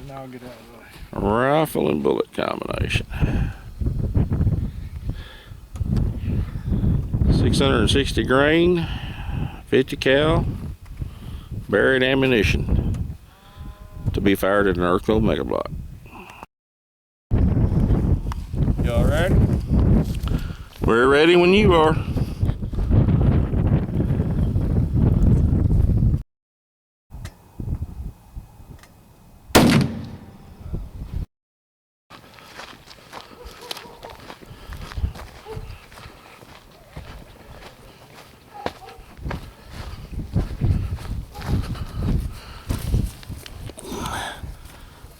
now I'll get out of the way. Rifle and bullet combination. 660 grain, 50 cal, buried ammunition to be fired at an Earthco Megablock. Y'all ready? We're ready when you are.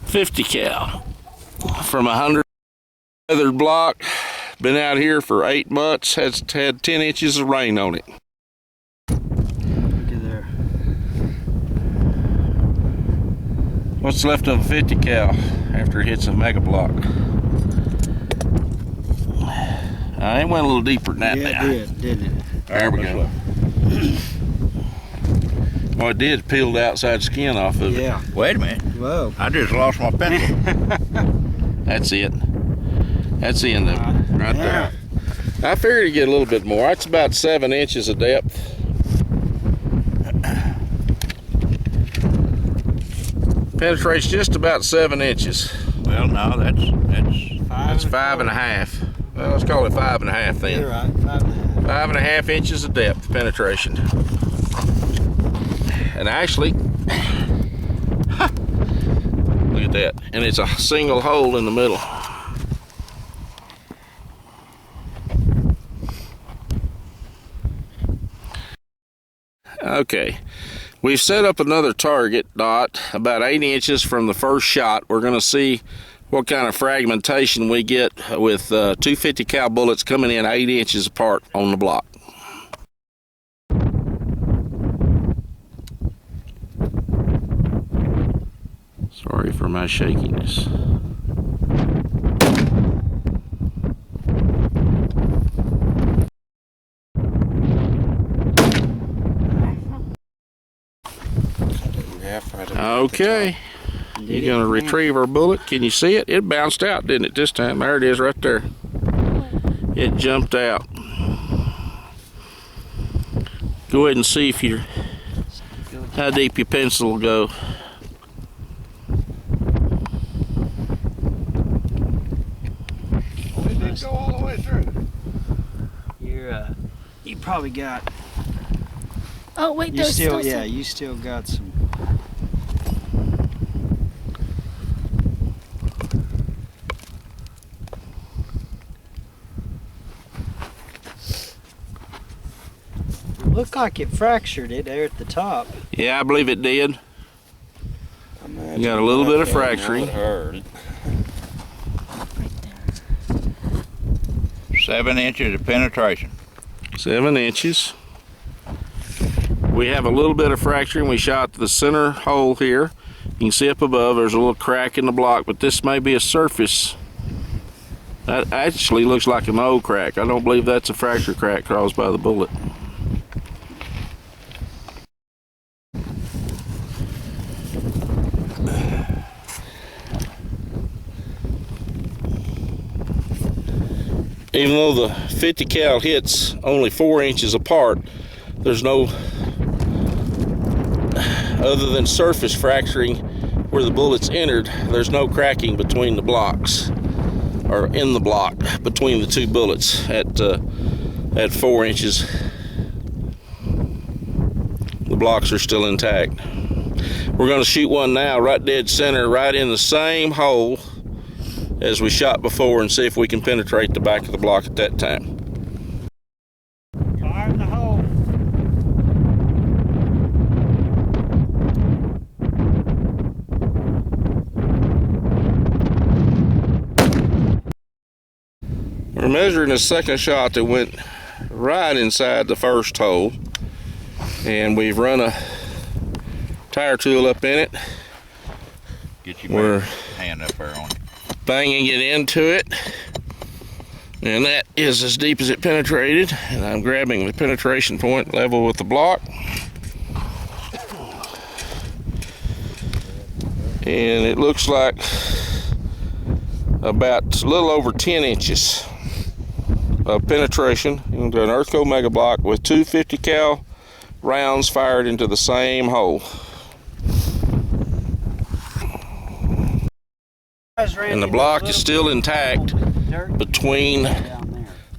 .50 cal from 100 weathered block. Been out here for 8 months. Has had 10 inches of rain on it. Look at there. What's left of a 50 cal after it hits a Megablock? It went a little deeper than that. Yeah, now. it did, didn't it? There we go. Well, it did peel the outside skin off of it. Yeah. Wait a minute. Whoa. I just lost my pencil. That's it. That's the end of it, right there. I figured it'd get a little bit more. That's about 7 inches of depth. Penetrates just about 7 inches. Well, no, that's 5.5. Well, let's call it 5.5 then. You're right. 5.5. 5.5 inches of depth penetration. And actually, look at that. And it's a single hole in the middle. Okay, we've set up another target dot about 8 inches from the first shot. We're going to see what kind of fragmentation we get with 250 cal bullets coming in 8 inches apart on the block. Sorry for my shakiness. Okay, you're gonna retrieve our bullet. Can you see it? It bounced out, didn't it, this time? There it is right there. It jumped out. Go ahead and see if you're how deep your pencil will go. Oh, it did go all the way through. You probably got. Oh wait, You there's still, still yeah, some. you still got some. Looked like it fractured it there at the top. Yeah, I believe it did. You got a little bit of fracturing. Hurt. 7 inches of penetration. 7 inches. We have a little bit of fracturing. We shot the center hole here. You can see up above there's a little crack in the block, but this may be a surface. That actually looks like an old crack. I don't believe that's a fracture crack caused by the bullet. Even though the 50 cal hits only 4 inches apart, there's no, other than surface fracturing where the bullets entered, there's no cracking between the blocks, or in the block between the two bullets at 4 inches. The blocks are still intact. We're going to shoot one now right dead center, right in the same hole as we shot before, and see if we can penetrate the back of the block at that time. Fire in the hole. We're measuring a second shot that went right inside the first hole, and we've run a tire tool up in it. Get your hand up there on it. Banging it into it, and that is as deep as it penetrated, and I'm grabbing the penetration point level with the block, And it looks like about a little over 10 inches of penetration into an Earthco Megablock with two 50 cal rounds fired into the same hole. And the block is still intact between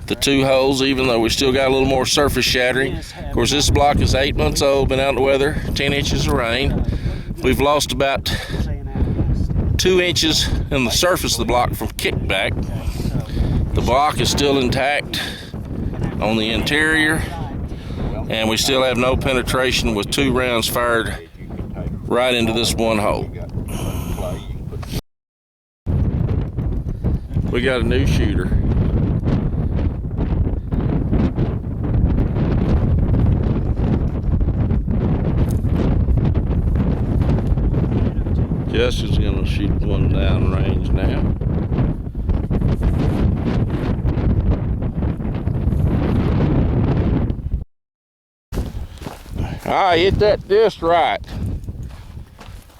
the two holes, even though we still got a little more surface shattering. Of course, this block is 8 months old, been out in the weather, 10 inches of rain. We've lost about 2 inches in the surface of the block from kickback. The block is still intact on the interior, and we still have no penetration with two rounds fired right into this one hole. We got a new shooter. Justin's gonna shoot one down range now. I hit that just right.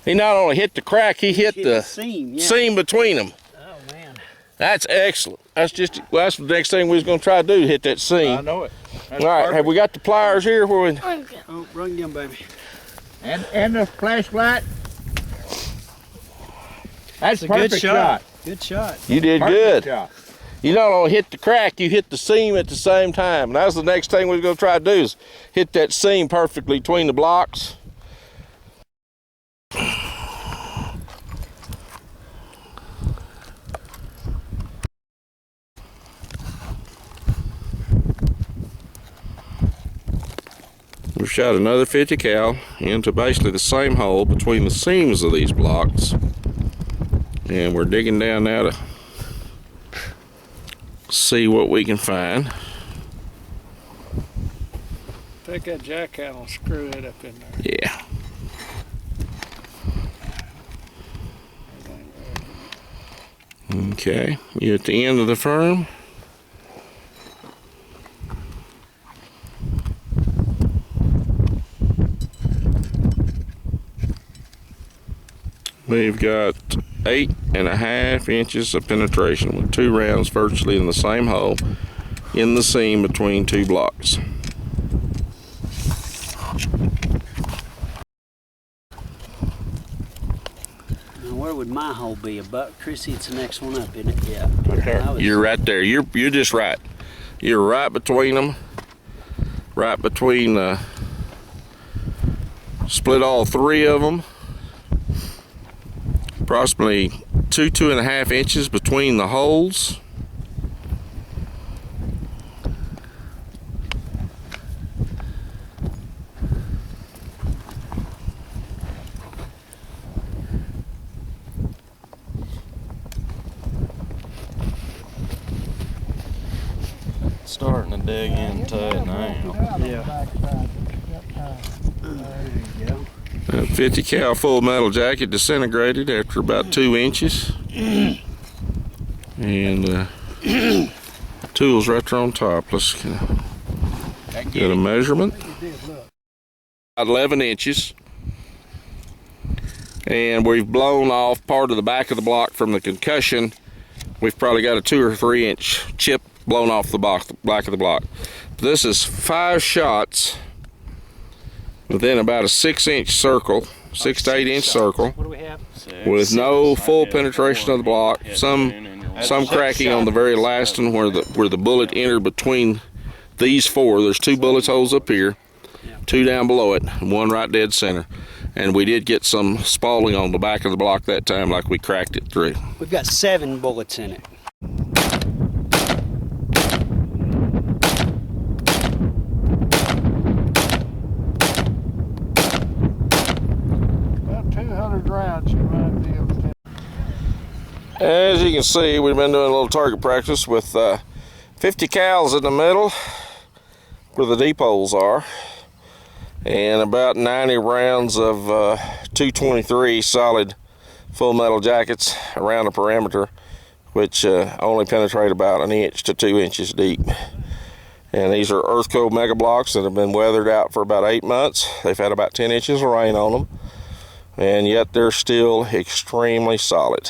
He not only hit the crack, he hit the seam between them. Oh man, that's excellent. That's just that's the next thing we was gonna try to do, hit that seam. I know it. That's all right, perfect. have we got the pliers here? Where we? oh, run down, baby. And the flashlight. That's a perfect good shot. Good shot. You did Perfect good. shot. You not only hit the crack, you hit the seam at the same time. And that's the next thing we're gonna try to do is hit that seam perfectly between the blocks. We shot another 50 cal into basically the same hole between the seams of these blocks. And we're digging down now to see what we can find. Take that jack out and screw it up in there. Yeah. Okay, you're at the end of the firm. We've got 8.5 inches of penetration with two rounds virtually in the same hole in the seam between two blocks. Now, where would my hole be? About Chrissy, it's the next one up, isn't it? Yeah. Right there. You're right there. You're just right. You're right between them. Right between. Split all three of them. Approximately 2.5 inches between the holes. Starting to dig into it now. Yeah. There you go. That 50 cal full metal jacket disintegrated after about 2 inches. And tools right there on top. Let's get a measurement. 11 inches. And we've blown off part of the back of the block from the concussion. We've probably got a 2 or 3 inch chip blown off the back of the block. This is 5 shots within about a 6-inch circle, 6 to 8 inch circle, What do we have? with no full penetration of the block. Some cracking on the very last one where the bullet entered between these 4. There's 2 bullet holes up here, 2 down below it, and 1 right dead center. And we did get some spalling on the back of the block that time, like we cracked it through. We've got 7 bullets in it. About 200 rounds you might be able to. As you can see, we've been doing a little target practice with 50 cals in the middle where the deep holes are, and about 90 rounds of 223 solid full metal jackets around the perimeter, which only penetrate about 1 inch to 2 inches deep. And these are Earthco Megablocks that have been weathered out for about 8 months. They've had about 10 inches of rain on them. and yet they're still extremely solid.